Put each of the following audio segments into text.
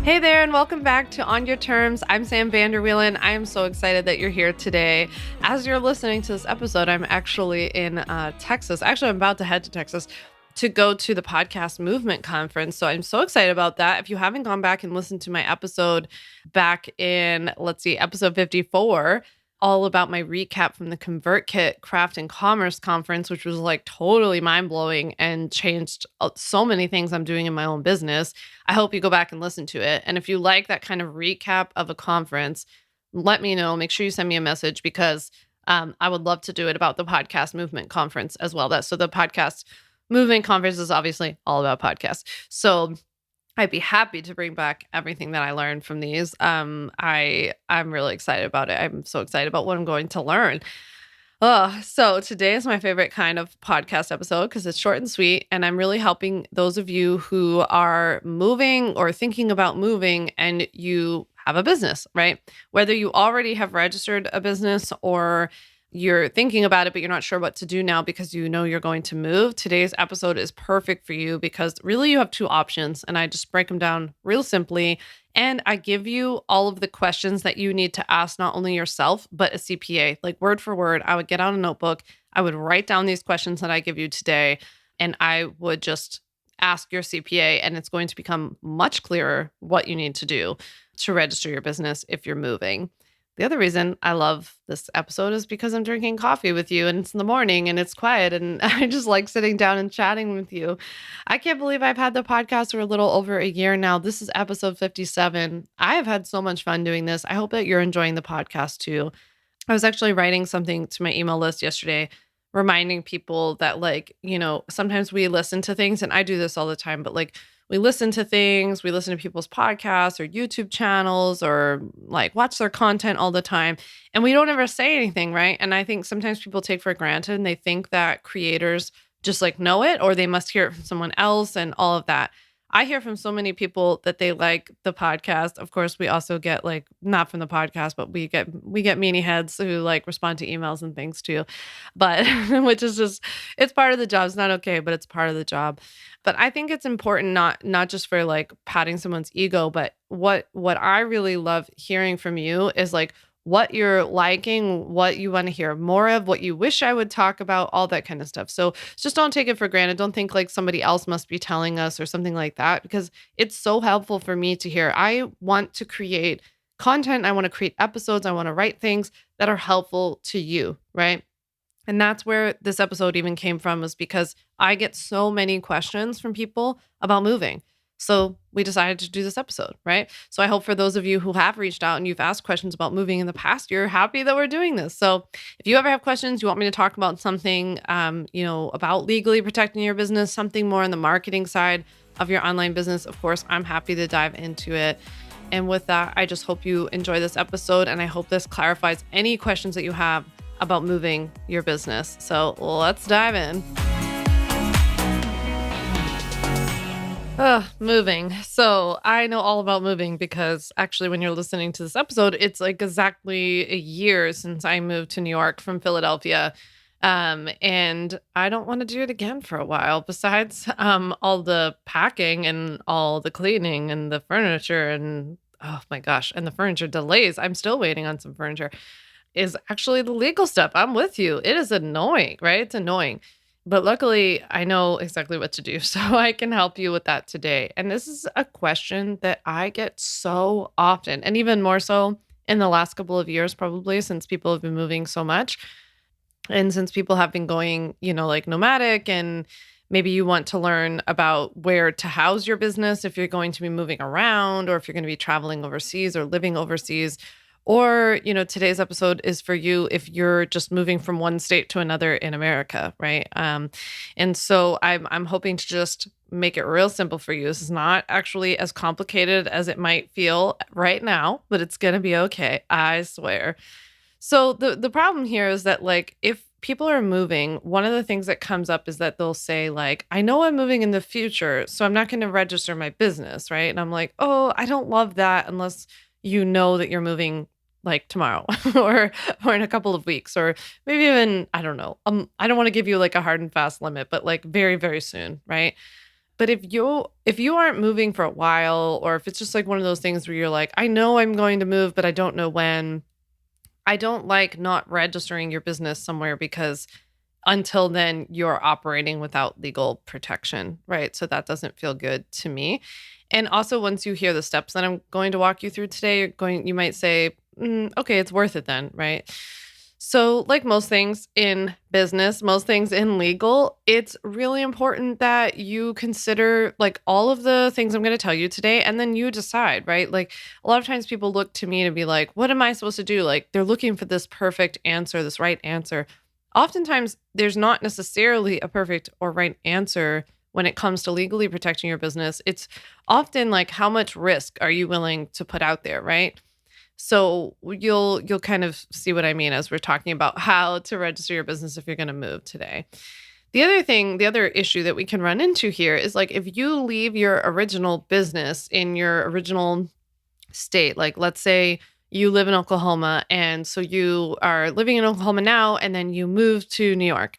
Hey there, and welcome back to On Your Terms. I'm Sam Vander Wielen. I am so excited that you're here today. As you're listening to this episode, I'm actually in Texas. Actually, I'm about to head to Texas to go to the Podcast Movement Conference. So I'm so excited about that. If you haven't gone back and listened to my episode back in, episode 54, all about my recap from the ConvertKit Craft and Commerce Conference, which was like totally mind-blowing and changed so many things I'm doing in my own business. I hope you go back and listen to it. And if you like that kind of recap of a conference, let me know. Make sure you send me a message because I would love to do it about the Podcast Movement Conference as well. So the Podcast Movement Conference is obviously all about podcasts. So I'd be happy to bring back everything that I learned from these. I'm really excited about it. I'm so excited about what I'm going to learn. So today is my favorite kind of podcast episode because it's short and sweet, and I'm really helping those of you who are moving or thinking about moving and you have a business, right? Whether you already have registered a business or you're thinking about it, but you're not sure what to do now because you know you're going to move. Today's episode is perfect for you because really you have two options, and I just break them down real simply. And I give you all of the questions that you need to ask, not only yourself, but a CPA, like word for word. I would get out a notebook. I would write down these questions that I give you today, and I would just ask your CPA, and it's going to become much clearer what you need to do to register your business if you're moving. The other reason I love this episode is because I'm drinking coffee with you and it's in the morning and it's quiet and I just like sitting down and chatting with you. I can't believe I've had the podcast for a little over a year now. This is episode 57. I have had so much fun doing this. I hope that you're enjoying the podcast too. I was actually writing something to my email list yesterday, reminding people that sometimes we listen to things, and I do this all the time, but we listen to things, we listen to people's podcasts or YouTube channels or watch their content all the time. And we don't ever say anything, right? And I think sometimes people take for granted and they think that creators just know it or they must hear it from someone else and all of that. I hear from so many people that they like the podcast. Of course, we also get not from the podcast, but we get meanie heads who respond to emails and things too. But which is just, it's part of the job. It's not okay, but it's part of the job. But I think it's important not just for patting someone's ego, but what I really love hearing from you is what you're liking, what you want to hear more of, what you wish I would talk about, all that kind of stuff. So just don't take it for granted. Don't think somebody else must be telling us or something like that, because it's so helpful for me to hear. I want to create content. I want to create episodes. I want to write things that are helpful to you, right? And that's where this episode even came from, was because I get so many questions from people about moving. So we decided to do this episode, right? So I hope for those of you who have reached out and you've asked questions about moving in the past, you're happy that we're doing this. So if you ever have questions, you want me to talk about something, about legally protecting your business, something more on the marketing side of your online business, of course, I'm happy to dive into it. And with that, I just hope you enjoy this episode, and I hope this clarifies any questions that you have about moving your business. So let's dive in. Moving. So I know all about moving because actually when you're listening to this episode, it's exactly a year since I moved to New York from Philadelphia. And I don't want to do it again for a while. Besides all the packing and all the cleaning and the furniture and oh my gosh, and the furniture delays. I'm still waiting on some furniture. Is actually the legal stuff. I'm with you. It is annoying, right? It's annoying. But luckily, I know exactly what to do, so I can help you with that today. And this is a question that I get so often, and even more so in the last couple of years, probably, since people have been moving so much. And since people have been going, nomadic, and maybe you want to learn about where to house your business if you're going to be moving around, or if you're going to be traveling overseas or living overseas. Or, today's episode is for you if you're just moving from one state to another in America, right? And so I'm hoping to just make it real simple for you. This is not actually as complicated as it might feel right now, but it's going to be okay. I swear. So the problem here is that if people are moving, one of the things that comes up is that they'll say I know I'm moving in the future, so I'm not going to register my business, right? And I'm like, oh, I don't love that unless you know that you're moving tomorrow or in a couple of weeks, or maybe even, I don't know. I don't want to give you a hard and fast limit, but very, very soon, right? But if you aren't moving for a while, or if it's just like one of those things where you're like, I know I'm going to move, but I don't know when, I don't like not registering your business somewhere because until then you're operating without legal protection, right? So that doesn't feel good to me. And also, once you hear the steps that I'm going to walk you through today, you might say, okay, it's worth it then, right? So, like most things in business, most things in legal, it's really important that you consider like all of the things I'm going to tell you today, and then you decide, right? Like a lot of times people look to me to be like, what am I supposed to do? Like they're looking for this perfect answer, this right answer. Oftentimes, there's not necessarily a perfect or right answer when it comes to legally protecting your business. It's often like, how much risk are you willing to put out there, right? So you'll kind of see what I mean as we're talking about how to register your business if you're going to move today. The other issue that we can run into here is like if you leave your original business in your original state, like let's say you live in Oklahoma and so you are living in Oklahoma now and then you move to New York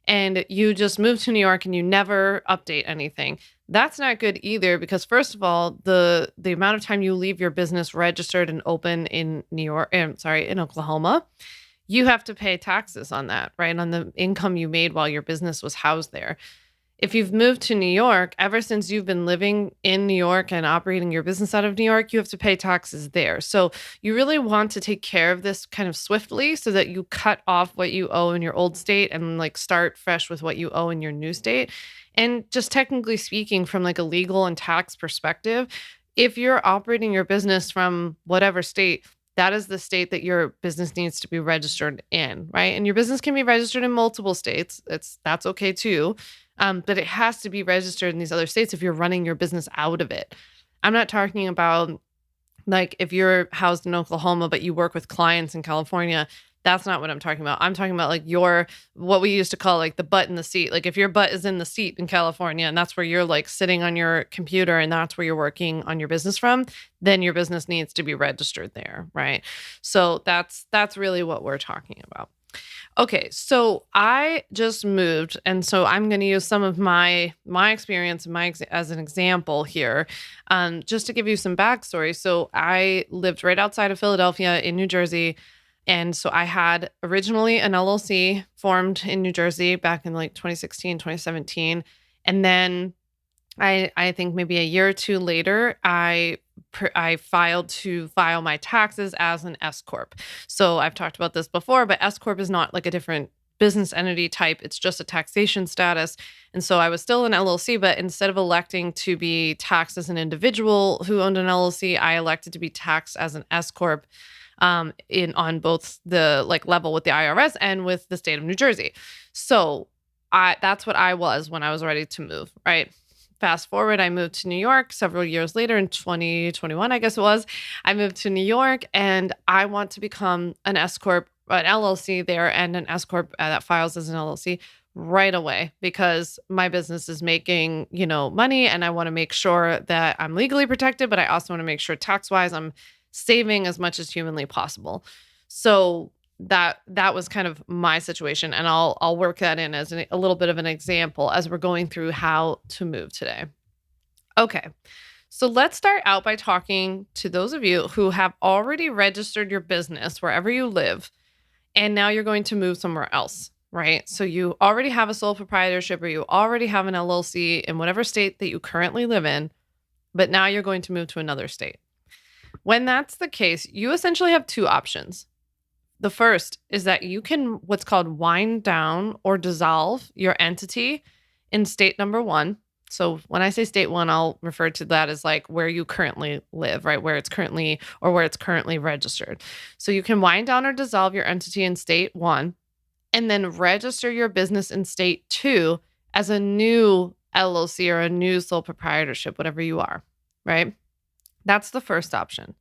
and you just move to New York and you never update anything. That's not good either because first of all, the amount of time you leave your business registered and open in in Oklahoma, you have to pay taxes on that, right? On the income you made while your business was housed there. If you've moved to New York, ever since you've been living in New York and operating your business out of New York, you have to pay taxes there. So you really want to take care of this kind of swiftly so that you cut off what you owe in your old state and like start fresh with what you owe in your new state. And just technically speaking, from like a legal and tax perspective, if you're operating your business from whatever state, that is the state that your business needs to be registered in, right? And your business can be registered in multiple states. That's okay too. But it has to be registered in these other states if you're running your business out of it. I'm not talking about like if you're housed in Oklahoma, but you work with clients in California. That's not what I'm talking about. I'm talking about like what we used to call like the butt in the seat. Like if your butt is in the seat in California and that's where you're like sitting on your computer and that's where you're working on your business from, then your business needs to be registered there, right? So that's really what we're talking about. Okay, so I just moved, and so I'm going to use some of my experience and as an example here, just to give you some backstory. So I lived right outside of Philadelphia in New Jersey, and so I had originally an LLC formed in New Jersey back in like 2016, 2017, and then I think maybe a year or two later, I filed to file my taxes as an S corp. So I've talked about this before, but S corp is not like a different business entity type. It's just a taxation status. And so I was still an LLC, but instead of electing to be taxed as an individual who owned an LLC, I elected to be taxed as an S corp on both the like level with the IRS and with the state of New Jersey. So that's what I was when I was ready to move, right? Fast forward, I moved to New York several years later in 2021, I guess it was. I moved to New York and I want to become an S Corp, an LLC there, and an S Corp that files as an LLC right away because my business is making, money and I want to make sure that I'm legally protected, but I also want to make sure tax-wise I'm saving as much as humanly possible. So that was kind of my situation, and I'll work that in as a little bit of an example as we're going through how to move today. Okay, so let's start out by talking to those of you who have already registered your business wherever you live, and now you're going to move somewhere else, right? So you already have a sole proprietorship or you already have an LLC in whatever state that you currently live in, but now you're going to move to another state. When that's the case, you essentially have two options. The first is that you can what's called wind down or dissolve your entity in state number one. So when I say state one, I'll refer to that as like where you currently live, right? Where it's currently registered. So you can wind down or dissolve your entity in state one and then register your business in state two as a new LLC or a new sole proprietorship, whatever you are, right? That's the first option.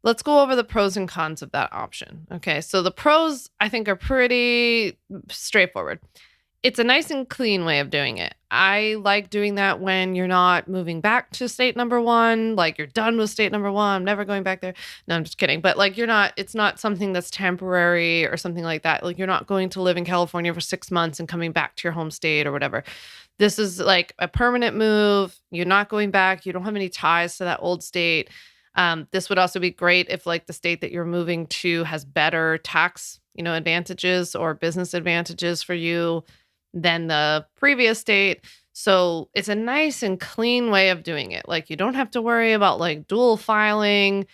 Let's go over the pros and cons of that option. Okay, so the pros I think are pretty straightforward. It's a nice and clean way of doing it. I like doing that when you're not moving back to state number one, like you're done with state number one, I'm never going back there. No, I'm just kidding. But like it's not something that's temporary or something like that. Like you're not going to live in California for 6 months and coming back to your home state or whatever. This is like a permanent move. You're not going back. You don't have any ties to that old state. This would also be great if like the state that you're moving to has better tax, advantages or business advantages for you than the previous state. So it's a nice and clean way of doing it. Like you don't have to worry about like dual filing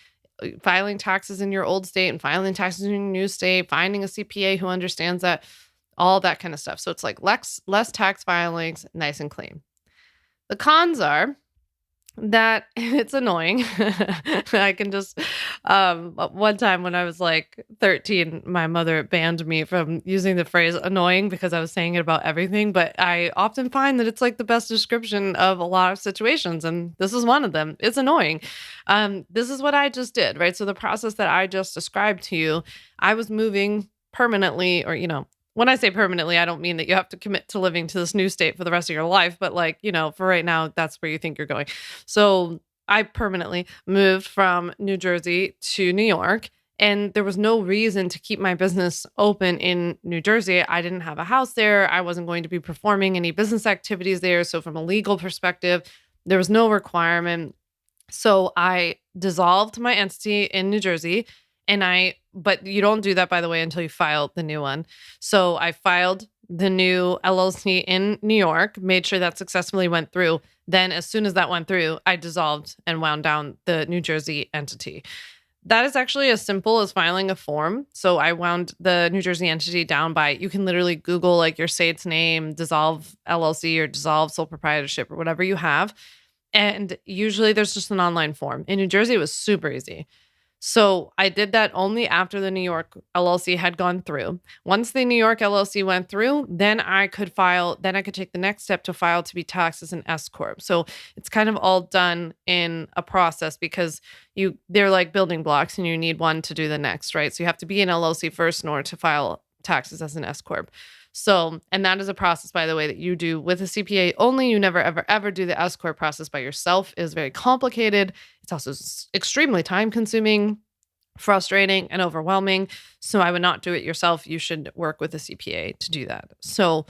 taxes in your old state and filing taxes in your new state, finding a CPA who understands that, all that kind of stuff. So it's like less tax filings, nice and clean. The cons are that it's annoying. I can just, one time when I was like 13, my mother banned me from using the phrase annoying because I was saying it about everything. But I often find that it's like the best description of a lot of situations. And this is one of them. It's annoying. This is what I just did, right? So the process that I just described to you, I was moving permanently, or, when I say permanently, I don't mean that you have to commit to living to this new state for the rest of your life, but like, for right now, that's where you think you're going. So I permanently moved from New Jersey to New York, and there was no reason to keep my business open in New Jersey. I didn't have a house there. I wasn't going to be performing any business activities there. So from a legal perspective, there was no requirement. So I dissolved my entity in New Jersey. But you don't do that, by the way, until you file the new one. So I filed the new LLC in New York, made sure that successfully went through. Then as soon as that went through, I dissolved and wound down the New Jersey entity. That is actually as simple as filing a form. So I wound the New Jersey entity down by, you can literally Google like your state's name, dissolve LLC or dissolve sole proprietorship or whatever you have. And usually there's just an online form. In New Jersey, it was super easy. So I did that only after the New York LLC had gone through. Once the New York LLC went through, then I could take the next step to file to be taxed as an S corp. So it's kind of all done in a process because they're like building blocks and you need one to do the next, right? So you have to be an LLC first in order to file taxes as an S corp. So, and that is a process, by the way, that you do with a CPA only. You never, ever, ever do the S corp process by yourself. It is very complicated. It's also extremely time consuming, frustrating, and overwhelming. So I would not do it yourself. You should work with a CPA to do that. So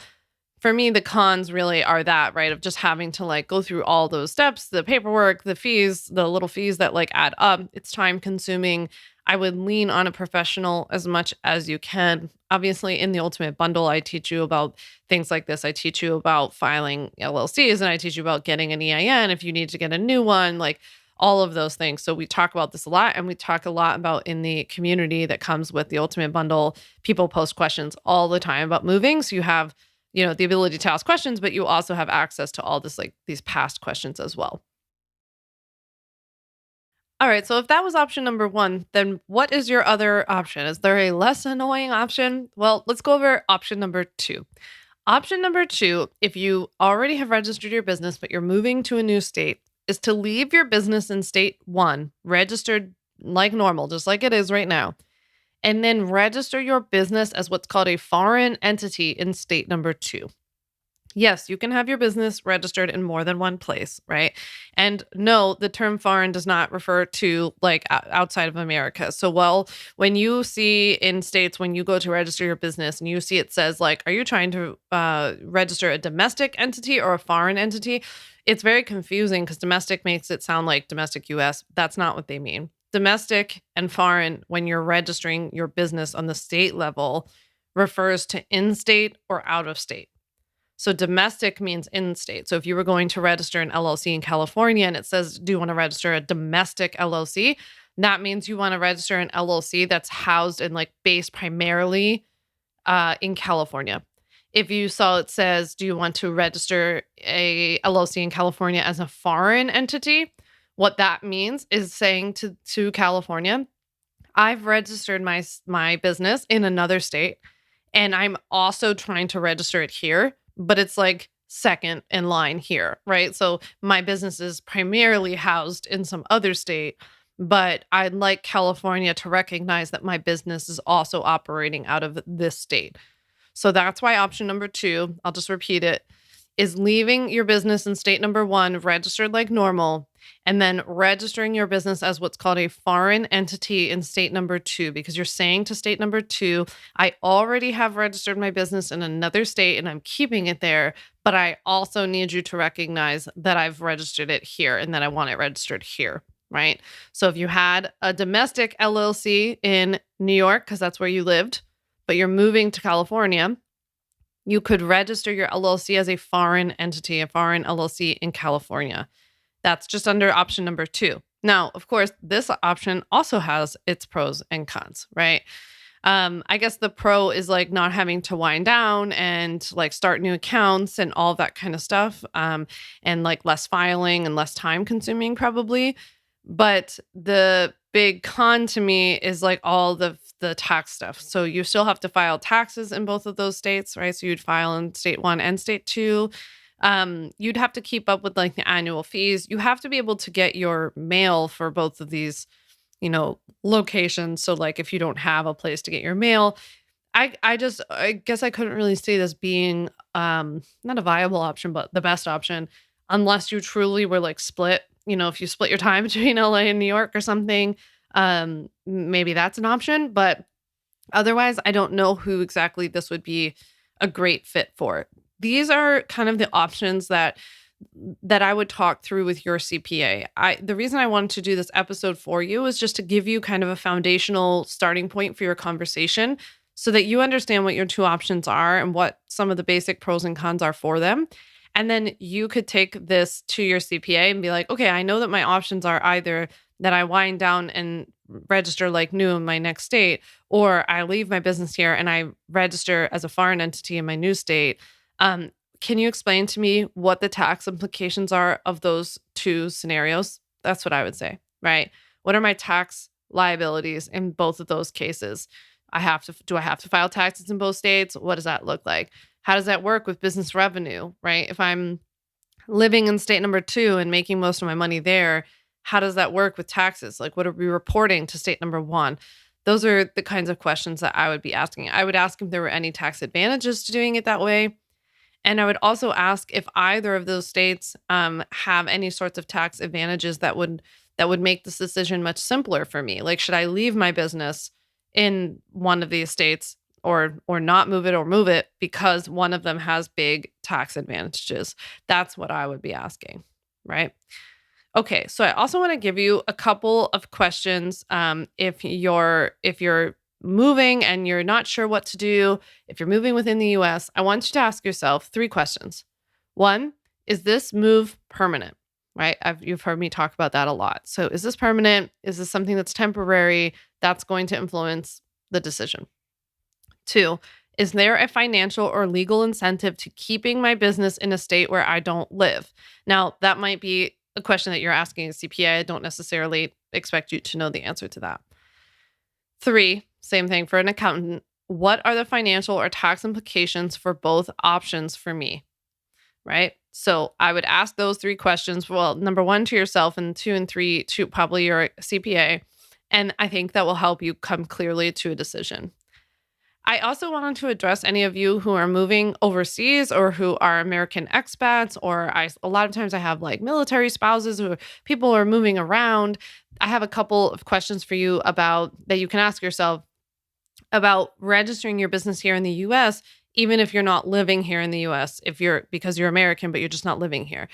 for me, the cons really are that, right? Of just having to like go through all those steps, the paperwork, the fees, the little fees that like add up. It's time consuming. I would lean on a professional as much as you can. Obviously, in the Ultimate Bundle, I teach you about things like this. I teach you about filing LLCs and I teach you about getting an EIN if you need to get a new one, like all of those things. So we talk about this a lot, and we talk a lot about in the community that comes with the Ultimate Bundle. People post questions all the time about moving. So you have, the ability to ask questions, but you also have access to all this, like these past questions as well. All right. So if that was option number one, then what is your other option? Is there a less annoying option? Well, let's go over option number two. Option number two, if you already have registered your business, but you're moving to a new state, is to leave your business in state one, registered like normal, just like it is right now, and then register your business as what's called a foreign entity in state number two. Yes, you can have your business registered in more than one place, right? And no, the term foreign does not refer to like outside of America. So, when you see in states, when you go to register your business and you see it says like, are you trying to register a domestic entity or a foreign entity? It's very confusing because domestic makes it sound like domestic US. That's not what they mean. Domestic and foreign, when you're registering your business on the state level, refers to in-state or out of state. So domestic means in-state. So if you were going to register an LLC in California and it says, do you want to register a domestic LLC? That means you want to register an LLC that's housed and like based primarily in California. If you saw it says, do you want to register a LLC in California as a foreign entity? What that means is saying to California, I've registered my business in another state and I'm also trying to register it here, but it's like second in line here, right? So my business is primarily housed in some other state, but I'd like California to recognize that my business is also operating out of this state. So that's why option number two, I'll just repeat it, is leaving your business in state number one, registered like normal, and then registering your business as what's called a foreign entity in state number two, because you're saying to state number two, I already have registered my business in another state and I'm keeping it there, but I also need you to recognize that I've registered it here and that I want it registered here, right? So if you had a domestic LLC in New York, because that's where you lived, but you're moving to California, you could register your LLC as a foreign entity, a foreign LLC in California. That's just under option number 2. Now, of course, this option also has its pros and cons, right? I guess the pro is like not having to wind down and like start new accounts and all that kind of stuff. And like less filing and less time consuming probably. But the big con to me is like all the tax stuff. So you still have to file taxes in both of those states, right? So you'd file in state 1 and state 2. You'd have to keep up with like the annual fees. You have to be able to get your mail for both of these, locations. So like if you don't have a place to get your mail, I guess I couldn't really see this being not a viable option, but the best option, unless you truly were like split. If you split your time between LA and New York or something, maybe that's an option. But otherwise, I don't know who exactly this would be a great fit for. These are kind of the options that I would talk through with your CPA. The reason I wanted to do this episode for you is just to give you kind of a foundational starting point for your conversation so that you understand what your 2 options are and what some of the basic pros and cons are for them. And then you could take this to your CPA and be like, okay, I know that my options are either that I wind down and register like new in my next state, or I leave my business here and I register as a foreign entity in my new state. Can you explain to me what the tax implications are of those 2 scenarios? That's what I would say, right? What are my tax liabilities in both of those cases? Do I have to file taxes in both states? What does that look like? How does that work with business revenue, right? If I'm living in state number 2 and making most of my money there, how does that work with taxes? Like, what are we reporting to state number 1? Those are the kinds of questions that I would be asking. I would ask if there were any tax advantages to doing it that way. And I would also ask if either of those states have any sorts of tax advantages that would make this decision much simpler for me. Like, should I leave my business in one of these states or not move it or move it because one of them has big tax advantages? That's what I would be asking, right? Okay, so I also want to give you a couple of questions if you're moving and you're not sure what to do, if you're moving within the US, I want you to ask yourself 3 questions. 1, is this move permanent? Right? You've heard me talk about that a lot. So is this permanent? Is this something that's temporary? That's going to influence the decision. 2, is there a financial or legal incentive to keeping my business in a state where I don't live? Now, that might be a question that you're asking a CPA. I don't necessarily expect you to know the answer to that. 3, same thing for an accountant. What are the financial or tax implications for both options for me? Right? So I would ask those 3 questions. Well, number 1 to yourself, and 2 and 3 to probably your CPA. And I think that will help you come clearly to a decision. I also wanted to address any of you who are moving overseas or who are American expats, or a lot of times I have like military spouses or people who are moving around. I have a couple of questions for you about that you can ask yourself about registering your business here in the US, even if you're not living here in the US, because you're American, but you're just not living here.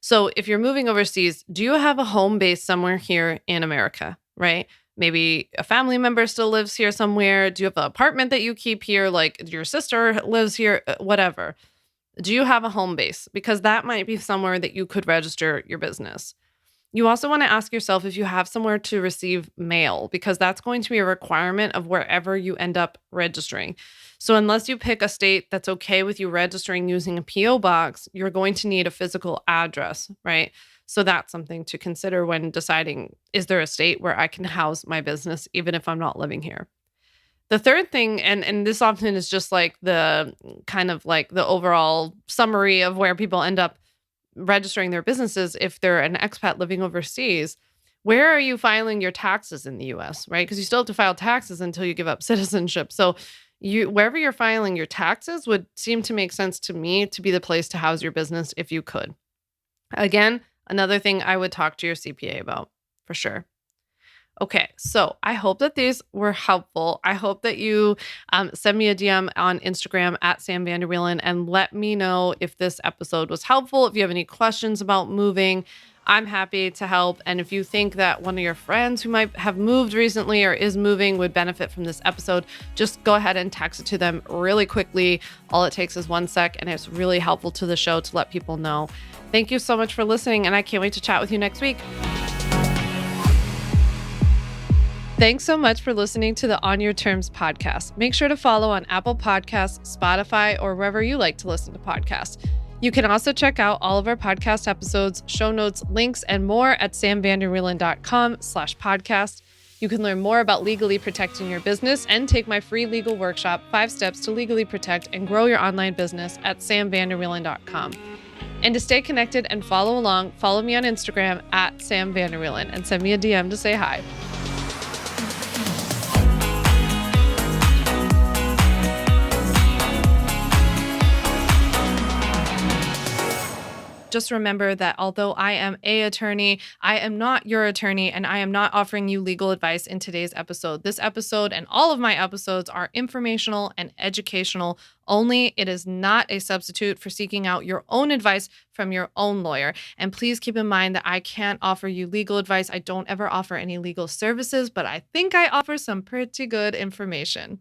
So if you're moving overseas, do you have a home base somewhere here in America, right? Maybe a family member still lives here somewhere. Do you have an apartment that you keep here? Like your sister lives here, whatever. Do you have a home base? Because that might be somewhere that you could register your business. You also want to ask yourself if you have somewhere to receive mail, because that's going to be a requirement of wherever you end up registering. So unless you pick a state that's okay with you registering using a PO box, you're going to need a physical address, right? So that's something to consider when deciding, is there a state where I can house my business even if I'm not living here? The third thing, and this often is just like the kind of like the overall summary of where people end up registering their businesses if they're an expat living overseas. Where are you filing your taxes in the US, right? Because you still have to file taxes until you give up citizenship. So wherever you're filing your taxes would seem to make sense to me to be the place to house your business if you could. Again, another thing I would talk to your CPA about for sure. Okay, so I hope that these were helpful. I hope that you send me a DM on Instagram at Sam Vander Wielen and let me know if this episode was helpful. If you have any questions about moving, I'm happy to help. And if you think that one of your friends who might have moved recently or is moving would benefit from this episode, just go ahead and text it to them really quickly. All it takes is 1 sec, and it's really helpful to the show to let people know. Thank you so much for listening, and I can't wait to chat with you next week. Thanks so much for listening to the On Your Terms podcast. Make sure to follow on Apple Podcasts, Spotify, or wherever you like to listen to podcasts. You can also check out all of our podcast episodes, show notes, links, and more at samvanderwielen.com/podcast. You can learn more about legally protecting your business and take my free legal workshop, 5 Steps to Legally Protect and Grow Your Online Business at samvanderwielen.com. And to stay connected and follow along, follow me on Instagram at Sam Vander Wielen and send me a DM to say hi. Just remember that although I am an attorney, I am not your attorney, and I am not offering you legal advice in today's episode. This episode and all of my episodes are informational and educational only. It is not a substitute for seeking out your own advice from your own lawyer. And please keep in mind that I can't offer you legal advice. I don't ever offer any legal services, but I think I offer some pretty good information.